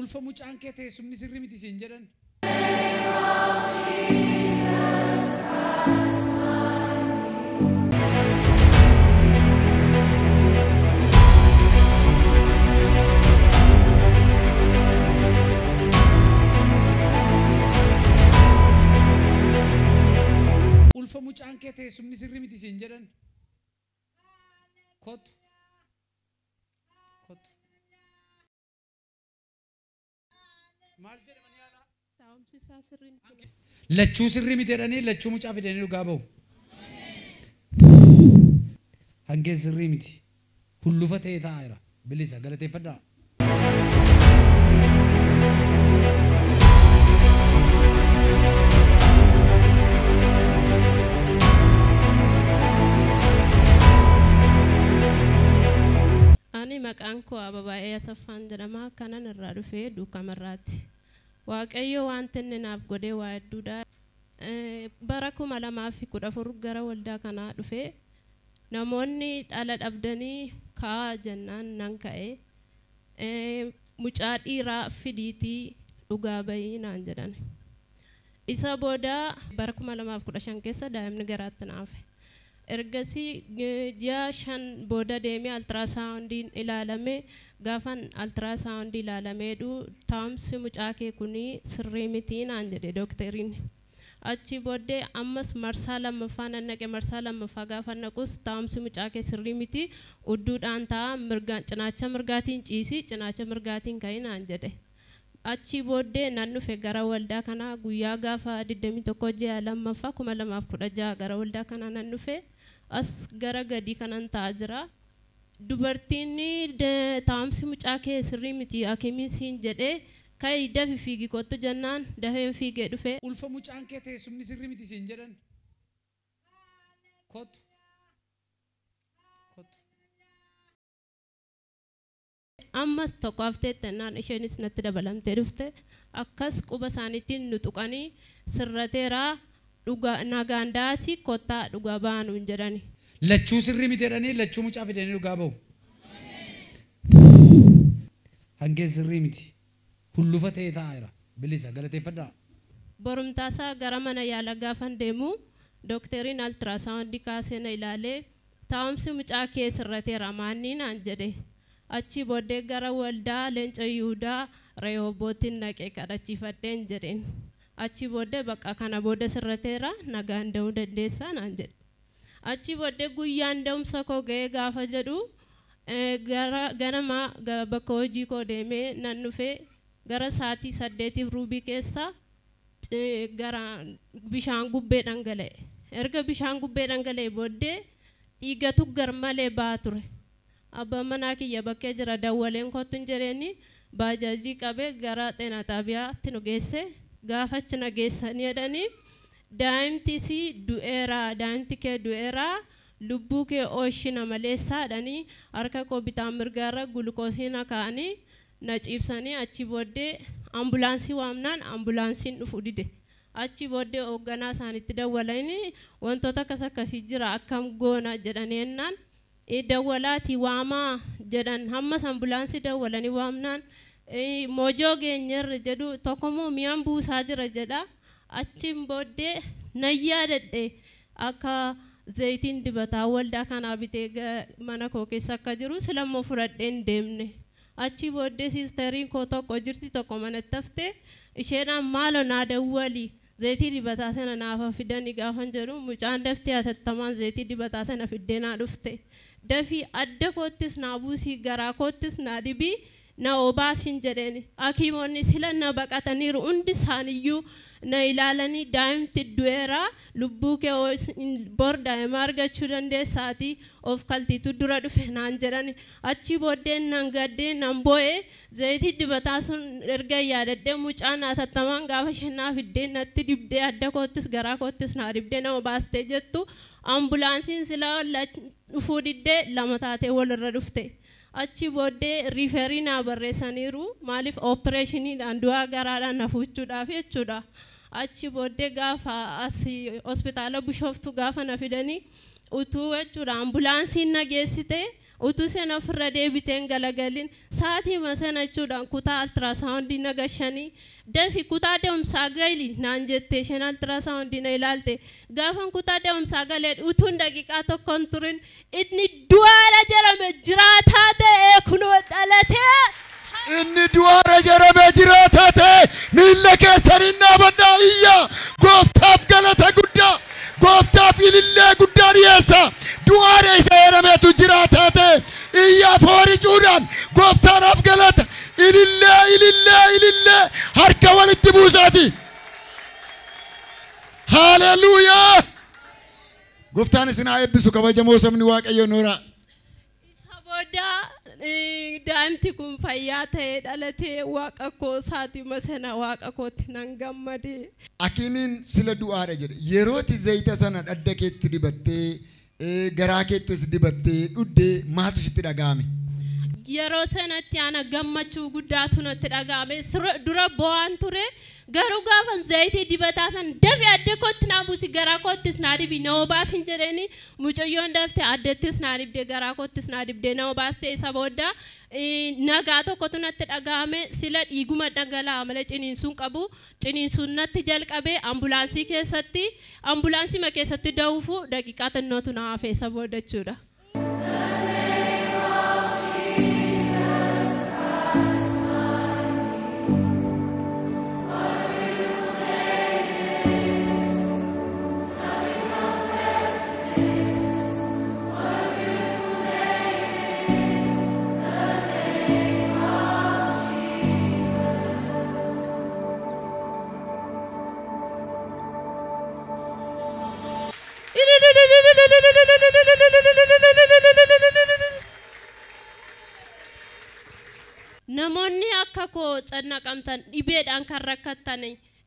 ulfa mucaan kee teessumni sirrii miti siin jedhan. Ulfa mucaan kee teessumni sirrii miti siin jedhan. Kottu. Kottu. Maal jedhaman yaala? Taa'umsi isaa sirrii miti. Lachuu sirrii miti jedhanii lachuu mucaa fidanii dhugaa bahu. Hangeen sirrii miti. Hullufa ta'ee taa'eera. Bilisa galateeffadhaa. Maqaan koo Ababaa'ee Asaffaan jedhama. Kanan irraa dhufee Duukamarraati. Waaqayyo wanta inni naaf godhee waa hedduudha. Bara 2014 gara waldaa kanaa dhufee namoonni dhala dhabdanii kaa'aa jennaan nan ka'e. Mucaa dhiiraa fidiitii dhugaa bahii naan jedhan. Isa booda bara 2015 keessa daa'imni garaatti naafe. Ergasi ji'a 5 booda deemee altiraasaawundiin ilaalame gaafan altiraasaawundii ilaalameedhu taa'umsi mucaa kee kunii sirrii miti naan jedhe dookteriin. Achi booddee ammas marsaa lammaffaa nannaqe marsaa lammaffaa gaafa naqus taa'umsi mucaa kee sirrii miti udduudhaan taa'a cinaacha mirgaatiin ciisi cinaacha mirgaatiin ka'ii naan jedhe. Achi booddee nan dhufe gara waldaa kanaa guyyaa gaafa 21 ji'a lammaffaa 2016 gara waldaa kanaa nan dhufe. As gara gadi kanan taa'aa jira. Dubartiin taa'umsi mucaa kee sirrii miti hakimiin siin jedhee ka'ii dafi fiigi kottu jennaan dafeen fiigee dhufe. Ulfa mucaan kee teessumni sirrii miti siin jedhan. Kottu. Kottu. Ammas tokko hafteetti naan isheenis natti dabalamtee dhufte akkas quba isaaniitiin nu tuqanii sirrateeraa. Nagaan daati kottaa dhugaa baanuun jedhani. Lachuu sirrii miti jedhanii lachuu mucaa fidanii dhugaa bahu. Hangeen sirrii miti. Hullufa ta'ee taa'eera. Bilisa galateeffadhaa. Borumtaasaa gara mana yaala gaafan deemu dookteriin altiraasaawundii kaasee na ilaalee taa'umsi mucaa kee sirrateera maanni naan jedhe. Achi booddee gara waldaa Leenca Yihudaa Rehoobootiin naqee kadhachiifadheen jedheen. Achi booddee bakka kana booda sirrateera nagaan da'uu dandeessaa naan jedhe. Achi booddee guyyaan da'umsa koo ga'ee gaafa jedhu ganama bakka hojii koo deemee nan dhufee gara sa'aatii 8 ruubii keessa gara bishaan gubbee dhangala'e. Erga bishaan gubbee dhangala'e booddee dhiigatu garmalee ba'aa ture. Abbaan manaa kiyya bakkee jira dawwaleen kottu hin jedheeni baajaajii qabee gara xeenaa xaabiyaatti nu geesse. Gaafachi na geessanii jedhanii daa'imti si du'eera daa'imti kee du'eera lubbuu kee ooshina maleessaa jedhanii harka koo bitaa mirgaarra gulukoosii na kaa'anii na ciibsanii achi booddee ambulaansii waamnaan ambulaansiin dhufu dide. Achi booddee hoogganaa isaanitti dawwalanii wantoota akkas akkasii jira akkam goona jedhanii jennaan dawwalaatii waamaa jedhan hammas ambulaansii dawwalanii waamnaan. Mojoo geenyerra jedhu tokkomoo mi'aan buusaa jira jedha. Achiin booddee nan yaadadhe akka zayitiin dibataa waldaa kanaa bitee mana koo keessa akka jiru silammoo fudhadheen deemne. Achi booddee siisteriin koo tokko jirti tokko manatti haftee isheenaan maaloo naa dawwali zayitii dibataa sana naaf fidanii gaafan jedhu mucaan daftee hatattamaan zayitii dibataa sana fiddee naa dhufte. Dafii adda koottis naa buusii garaa koottis naa dibii. Na obaasin jedheni hakiimonni sila na baqataniiru hundi isaaniiyyuu na ilaalanii daa'imti du'eera lubbuu kee bor daa'ima argachuu dandeessaati of kaltiitu dura dhufe naan jedhani. Achi booddee nan gaddee nan boo'ee zayitii dibataa sun erga yaadadhee mucaan hatattamaan gaafa shennaa fiddee natti dibdee adda koottis garaa koottis naa dibdee na obaastee jettu ambulaansiin sila dhufuu diddee lama taatee walirra dhufte. Achi booddee riiferii naa barreessaniiru maaliif ooppereeshiniidhaan du'aa garaadhaan nafuuchuudhaaf jechuudha. Achi booddee gaafa asii hospitaala Bishooftuu gaafa na fidanii utuu jechuudha ambulaansiin na geessite utuu seen ofirra deebiteen galagalin sa'aatii masana chuudhaan kutaa ultrasoundii nagashanii dafi kutaa deemsaa gali naan jettee shan ultrasoundii na ilaalte gaafan kutaa deemsaa galee utuun daqiiqaa tokkoon turin inni du'aadha jedhame jiraataa ta'e kunoo dhalatee. Inni du'aadha jedhame jiraataa ta'e miilla keessaniin dhaabadhaa iyyaa gooftaaf galata guddaa gooftaaf ilillee guddaa dhiyeessa. Du'aadha isa jedhametu jiraataa ta'e iyyaa foori cuudhaan gooftaadhaaf galata ilillee harka walitti buusaati. Haleluuyaa. Gooftaan isin haa eebbisu kabajamoo sabni Waaqayyo nooraa. Isa booda daa'imti kun fayyaa ta'ee dhalatee waaqa koo sa'aatii masana waaqa kootti nan gammade. Hakiimiin sila du'aadha jedhe yerooti zayita sana dhadda keetti dibattee garaa keettis dibattee dhuddee maaltu sitti dhaga'ame? Yeroo sanatti ana gammachuu guddaatu natti dhaga'ame dura bo'aan ture garuu gaafan zayitii dibataa san dafee adda kootti naa buusi garaa koottis naa dibi nama baasin jedheeni mucayyoon daftee addattis naa dibdee garaa koottis naa dibdee nama baastee isa booda nagaa tokkotu natti dhaga'ame sila dhiiguma dhangala'aa malee ciniinsuun qabu ciniinsuun natti jalqabee ambulaansii keessatti da'uufu daqiiqaa xinnootu na hafe isa booda jechuudha. Namoonni akka koo cannaqamtan dhibeedhaan kan rakkattan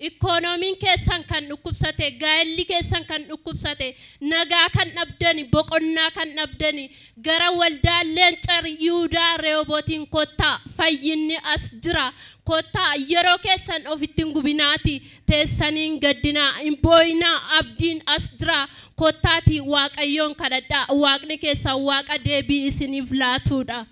ikoonomiin keessan kan dhukkubsate gaa'elli keessan kan dhukkubsate nagaa kan dhabdani boqonnaa kan dhabdani gara waldaa Leencar Yihudaa Rehoobootiin kottaa fayyinni as jira kottaa yeroo keessan ofitti hin gubinaati teessaniin gaddinaa hin boo'inaa abdiin as jira kottaati Waaqayyoon kadhadhaa waaqni keessan waaqa deebii isiniif laatuudha.